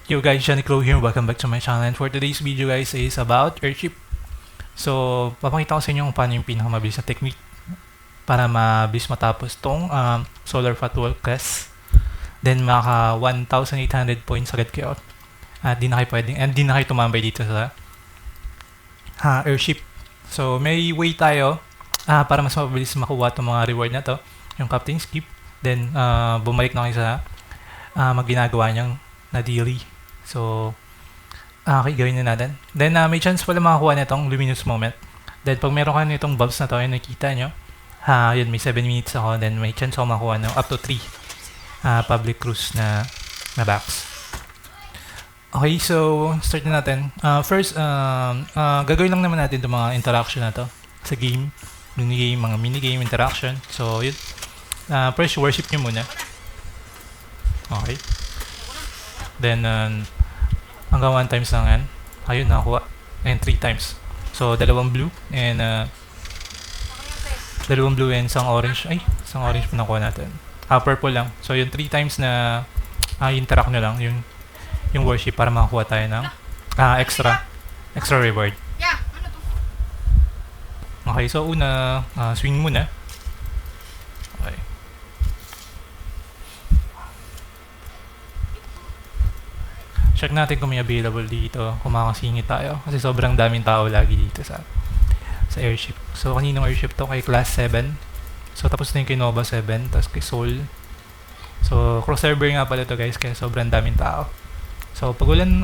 Yo guys, Johnny Crow here. Welcome back to my channel. And for today's video guys is about airship. So, papakita ko sa inyo kung paano yung pinakamabilis na technique para mabilis matapos tong solar fatwall quest. Then maka 1,800 points agad kayo. At di na kayo pwedeng, and di na kayo tumambay dito sa airship. So, may way tayo para mas mabilis makuha itong mga reward na to. Yung Captain's Keep. Then, bumalik na kayo sa magginagawa niyang na daily. So, okay, gawin na natin. Then, may chance pala makakuha na itong luminous moment. Then, pag meron ka nitong bulbs na to, yung nakita nyo, yun, may 7 minutes ako. Then, may chance ako makakuha ng up to 3 public cruise na box. Okay, so, start na natin. First, gagawin lang naman natin itong mga interaction na to sa game. Minigame, mga minigame interaction. So, yun. First, worship nyo muna. Okay. Then, hanggang 1 times lang yan. Ayun, nakakuha. And 3 times. So, dalawang blue and isang orange. Ay, isang orange pa nakuha natin. Purple lang. So, yung 3 times na interact nyo lang yung worship para makakuha tayo ng extra reward. Okay, so una, swing muna. Okay. Check natin kung may available dito, kung makakasingit tayo. Kasi sobrang daming tao lagi dito sa airship. So, kaninong airship to? Kay Class 7. So, tapos na yung kay Nova 7, tapos kay Soul. So, cross server nga pala to guys, kaya sobrang daming tao. So, pag walang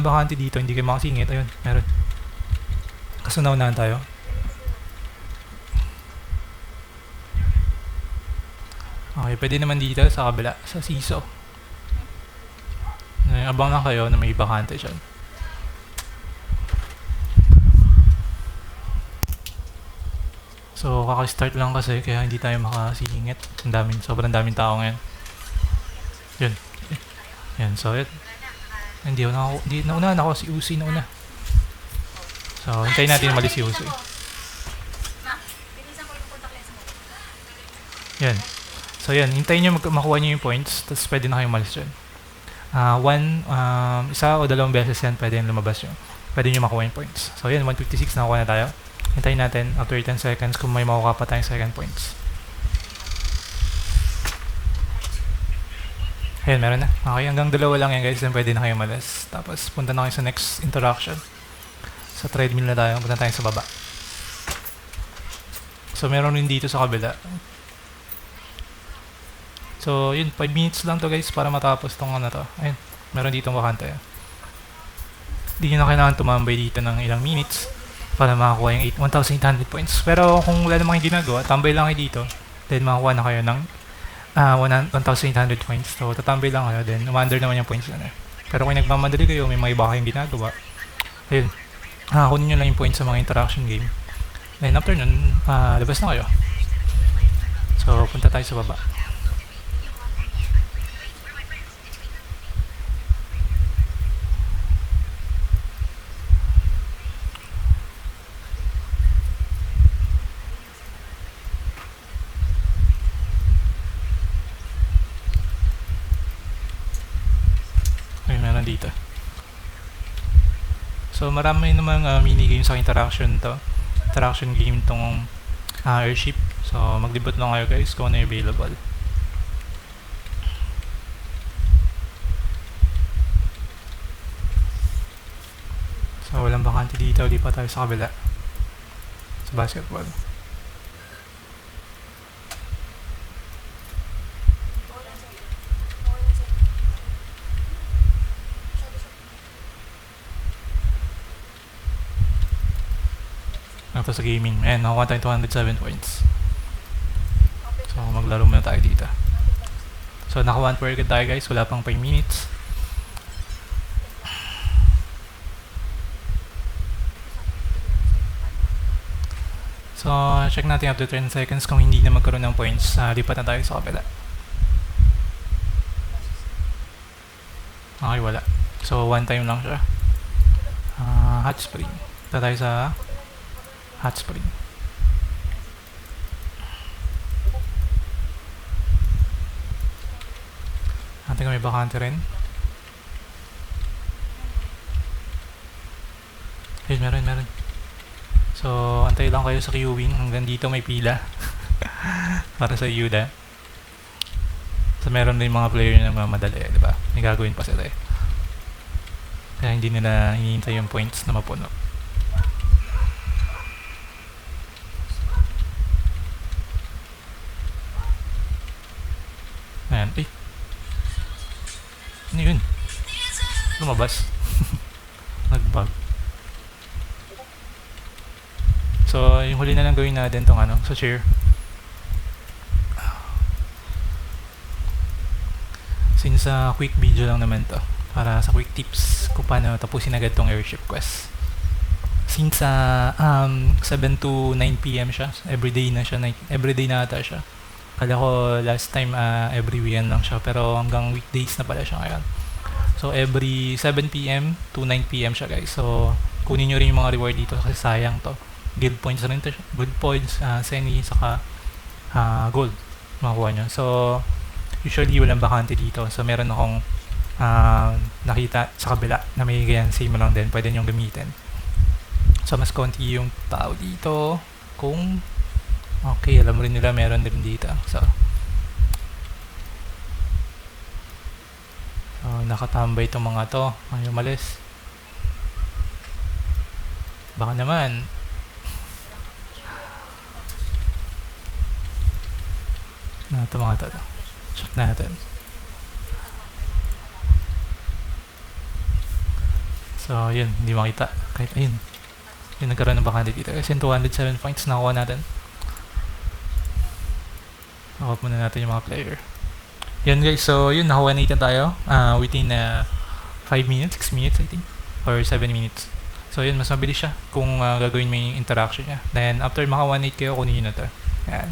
bakante dito, hindi kayo makasingit. Ayun, meron. Kaso naunahan tayo. Okay, pwede naman dito sa kabila, sa Siso. Abang lang kayo na may bakante dyan. So, kaka-start lang kasi kaya hindi tayo makasingit. Sobrang daming tao ngayon. Yun. Yan, so yun. Naunahan ako, si Uzi nauna. So, hintayin natin umalis si Uzi. Yan. So, yan. Hintayin nyo makuha nyo yung points, tapos pwede na kayo umalis dyan. Isa o dalawang beses yan pwede yung lumabas yun. Pwede nyo makuha yung points. So yan, 156 nakuha na tayo. Hintayin natin after 10 seconds kung may makuha pa tayong second points. Ayan, meron na. Okay, hanggang dalawa lang yan guys, then pwede na kayo malas. Tapos punta na kayo sa next interaction. Sa treadmill na tayo, punta tayo sa baba. So meron rin dito sa kabila. So, yun, 5 minutes lang to guys para matapos tong ano to. Ayun, meron ditong wakante. Hindi nyo na kailangan tumambay dito ng ilang minutes para makakuha yung 1,800 points. Pero kung wala namang ginagawa, tambay lang kayo dito. Then, makakuha na kayo ng 1,800 points. So, tatambay lang kayo. Then, umandar naman yung points na. Pero kung nagmamadali kayo, may mga iba kayong ginagawa. Ayun, kunin nyo lang yung points sa mga interaction game. Then, after nun, labas na kayo. So, punta tayo sa baba. Dito. So marami namang mini-game sa interaction game tong airship. So maglibot lang kayo guys kung ano yung available. So walang bakante dito, lipat tayo sa kabila. Sa basketball. Tapos sa gaming, nakuha tayo 207 points. So maglaro muna tayo dito. So naka 1 per tayo guys, wala pang 5 minutes. So check natin after 10 seconds kung hindi na magkaroon ng points, lipat na tayo sa kabila. Okay, wala. So 1 time lang siya. Hot spring. Punta tayo sa hot spring. Natin kami bakante rin. Yun, meron. So, antay lang kayo sa queuing. Hanggang dito may pila. Para sa Yuda. So, meron din mga player na mamadali, di ba? May gagawin pa sila eh. Kaya hindi nila hinihintay yung points na mapuno. Ayan. Eh. Ano yun? Lumabas. Nag-bug. So, yung huli na lang gawin natin tong ano, sa share. Since quick video lang naman to, para sa quick tips kung paano tapusin agad tong airship quest. Since 7 to 9 PM siya, everyday na siya, everyday na ata siya. Kala ko last time every weekend lang siya, pero hanggang weekdays na pala siya ngayon. So every 7 PM to 9 PM siya guys. So kunin nyo rin yung mga reward dito kasi sayang to. Guild points rin to siya. Guild points, Seni, saka gold makuha nyo. So usually walang bakante dito. So meron akong nakita sa kabila na may ganyan, same lang din, pwede nyong gamitin. So mas konti yung tao dito. Kung okay, alam rin nila meron din dito. So nakatambay itong mga to. Ayaw umalis. Baka naman na ito mga to. Check natin. So yun, hindi makita. Kahit ayun, yung nagkaroon ng bakante dito. Kasi 207 points nakuha natin. Nakuha muna natin yung mga player. Yan guys, so yun, nakuha na tayo within 5 minutes, 6 minutes I think, or 7 minutes. So yun, mas mabilis siya kung gagawin mo yung interaction niya. Then after maka 1.8 kayo, kunin nyo na to. Yan.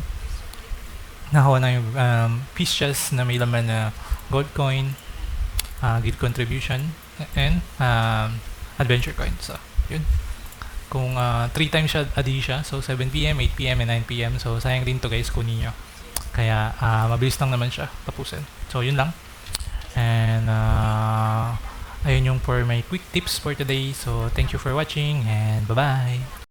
Nakuha na yung peace chest na may laman na gold coin, guild contribution, and adventure coin. So yun. Kung 3 times siya adi siya, so 7 PM, 8 PM, and 9 PM. So sayang din to guys, kunin nyo. Kaya mabilis lang naman siya tapusin. So yun lang. And ayun yung for my quick tips for today. So thank you for watching and bye bye.